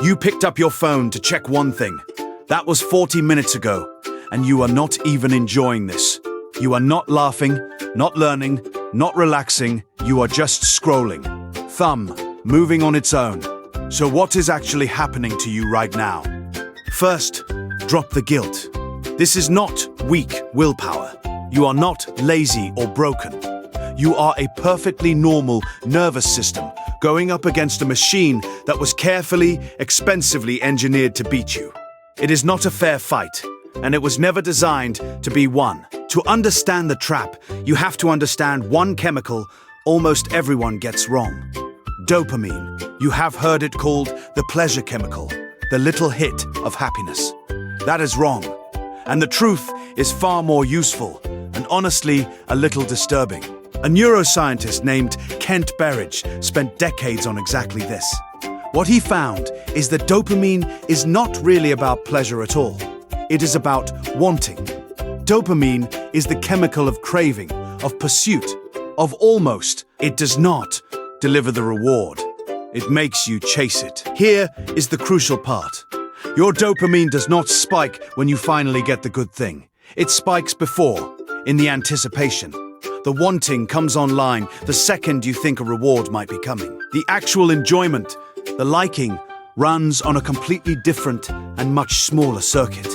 You picked up your phone to check one thing. That was 40 minutes ago, and you are not even enjoying this. You are not laughing, not learning, not relaxing. You are just scrolling. Thumb moving on its own. So what is actually happening to you right now? First, drop the guilt. This is not weak willpower. You are not lazy or broken. You are a perfectly normal nervous system going up against a machine that was carefully, expensively engineered to beat you. It is not a fair fight, and it was never designed to be won. To understand the trap, you have to understand one chemical almost everyone gets wrong. Dopamine. You have heard it called the pleasure chemical, the little hit of happiness. That is wrong. And the truth is far more useful and honestly a little disturbing. A neuroscientist named Kent Berridge spent decades on exactly this. What he found is that dopamine is not really about pleasure at all. It is about wanting. Dopamine is the chemical of craving, of pursuit, of almost. It does not deliver the reward. It makes you chase it. Here is the crucial part. Your dopamine does not spike when you finally get the good thing. It spikes before, in the anticipation. The wanting comes online the second you think a reward might be coming. The actual enjoyment, the liking, runs on a completely different and much smaller circuit.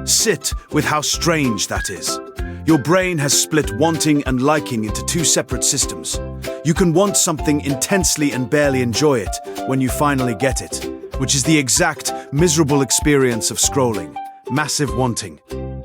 Sit with how strange that is. Your brain has split wanting and liking into two separate systems. You can want something intensely and barely enjoy it when you finally get it, which is the exact miserable experience of scrolling. Massive wanting,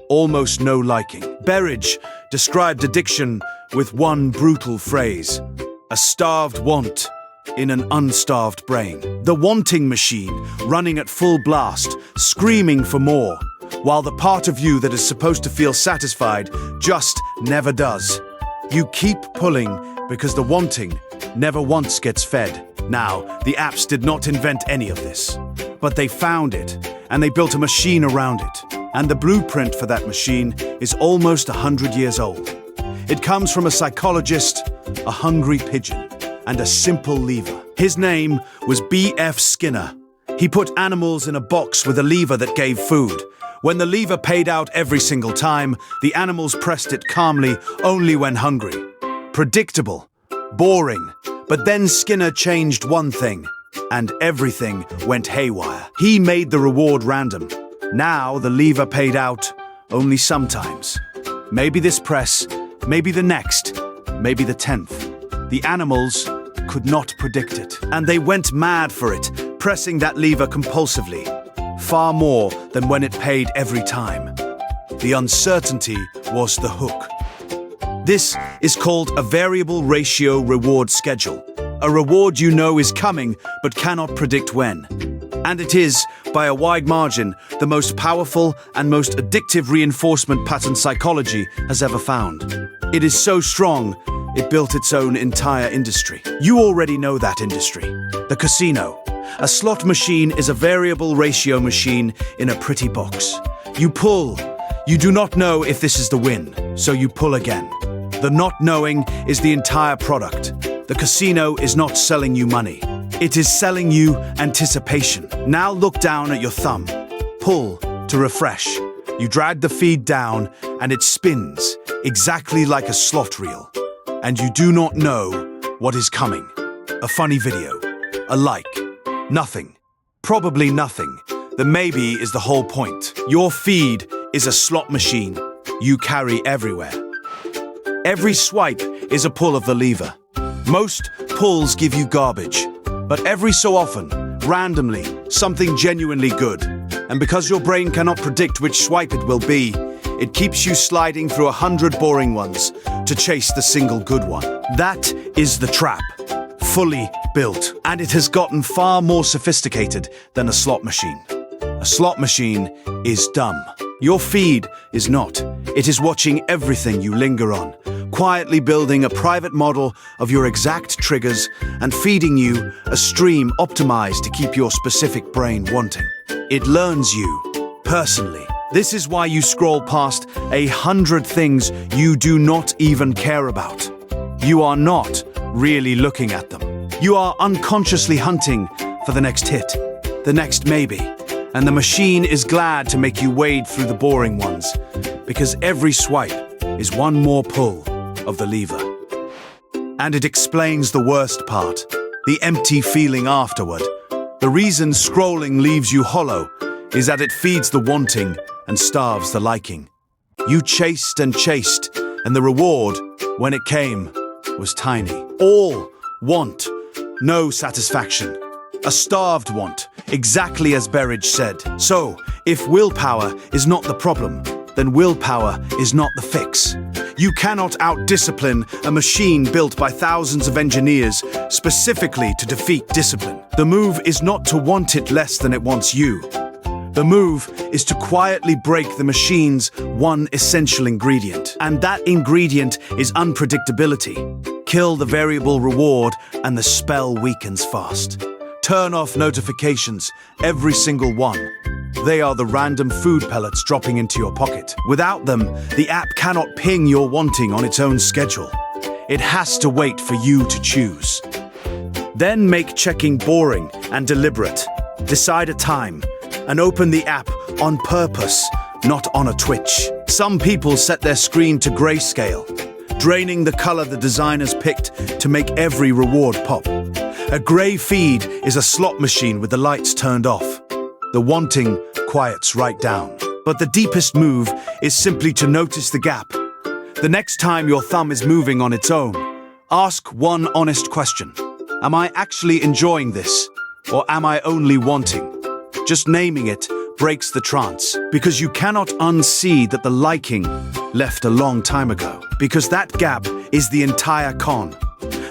almost no liking. Berridge described addiction with one brutal phrase: a starved want in an unstarved brain. The wanting machine running at full blast, screaming for more, while the part of you that is supposed to feel satisfied just never does. You keep pulling because the wanting never once gets fed. Now, the apps did not invent any of this, but they found it, and they built a machine around it. And the blueprint for that machine is almost 100 years old. It comes from a psychologist, a hungry pigeon, and a simple lever. His name was B.F. Skinner. He put animals in a box with a lever that gave food. When the lever paid out every single time, the animals pressed it calmly only when hungry. Predictable, boring, but then Skinner changed one thing, and everything went haywire. He made the reward random. Now the lever paid out only sometimes. Maybe this press, maybe the next, maybe the 10th. The animals could not predict it, and they went mad for it, pressing that lever compulsively, far more than when it paid every time. The uncertainty was the hook. This is called a variable ratio reward schedule, a reward you know is coming but cannot predict when. And it is, by a wide margin, the most powerful and most addictive reinforcement pattern psychology has ever found. It is so strong, it built its own entire industry. You already know that industry. The casino. A slot machine is a variable ratio machine in a pretty box. You pull. You do not know if this is the win, so you pull again. The not knowing is the entire product. The casino is not selling you money. It is selling you anticipation. Now look down at your thumb. Pull to refresh. You drag the feed down and it spins, exactly like a slot reel. And you do not know what is coming. A funny video. A like. Nothing. Probably nothing. The maybe is the whole point. Your feed is a slot machine you carry everywhere. Every swipe is a pull of the lever. Most pulls give you garbage, but every so often, randomly, something genuinely good. And because your brain cannot predict which swipe it will be, it keeps you sliding through 100 boring ones to chase the single good one. That is the trap, fully built. And it has gotten far more sophisticated than a slot machine. A slot machine is dumb. Your feed is not. It is watching everything you linger on, quietly building a private model of your exact triggers and feeding you a stream optimized to keep your specific brain wanting. It learns you, personally. This is why you scroll past 100 things you do not even care about. You are not really looking at them. You are unconsciously hunting for the next hit. the next maybe, and the machine is glad to make you wade through the boring ones, because every swipe is one more pull of the lever. And it explains the worst part, the empty feeling afterward. The reason scrolling leaves you hollow is that it feeds the wanting and starves the liking. You chased and chased, and the reward, when it came, was tiny. All want, no satisfaction. A starved want, exactly as Berridge said. So, if willpower is not the problem, then willpower is not the fix. You cannot out-discipline a machine built by thousands of engineers specifically to defeat discipline. The move is not to want it less than it wants you. The move is to quietly break the machine's one essential ingredient. And that ingredient is unpredictability. Kill the variable reward and the spell weakens fast. Turn off notifications, every single one. They are the random food pellets dropping into your pocket. Without them, the app cannot ping your wanting on its own schedule. It has to wait for you to choose. Then make checking boring and deliberate. Decide a time and open the app on purpose, not on a twitch. Some people set their screen to grayscale, draining the color the designers picked to make every reward pop. A gray feed is a slot machine with the lights turned off. The wanting quiets right down. But the deepest move is simply to notice the gap. The next time your thumb is moving on its own, ask one honest question. Am I actually enjoying this, or am I only wanting? Just naming it breaks the trance, because you cannot unsee that the liking left a long time ago. Because that gap is the entire con.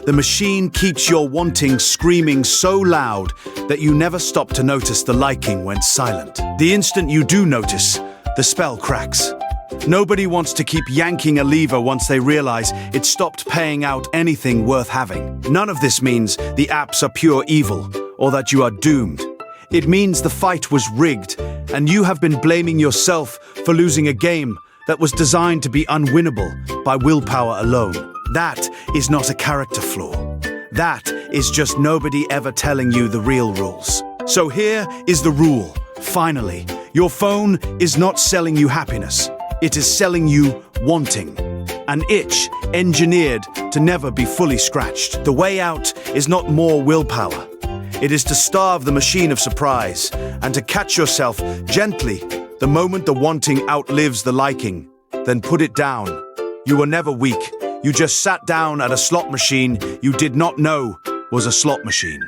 The machine keeps your wanting screaming so loud that you never stop to notice the liking went silent. The instant you do notice, the spell cracks. Nobody wants to keep yanking a lever once they realize it stopped paying out anything worth having. None of this means the apps are pure evil or that you are doomed. It means the fight was rigged and you have been blaming yourself for losing a game that was designed to be unwinnable by willpower alone. That is not a character flaw. That is just nobody ever telling you the real rules. So here is the rule. Finally, your phone is not selling you happiness. It is selling you wanting. An itch engineered to never be fully scratched. The way out is not more willpower. It is to starve the machine of surprise and to catch yourself gently the moment the wanting outlives the liking. Then put it down. You were never weak. You just sat down at a slot machine you did not know was a slot machine.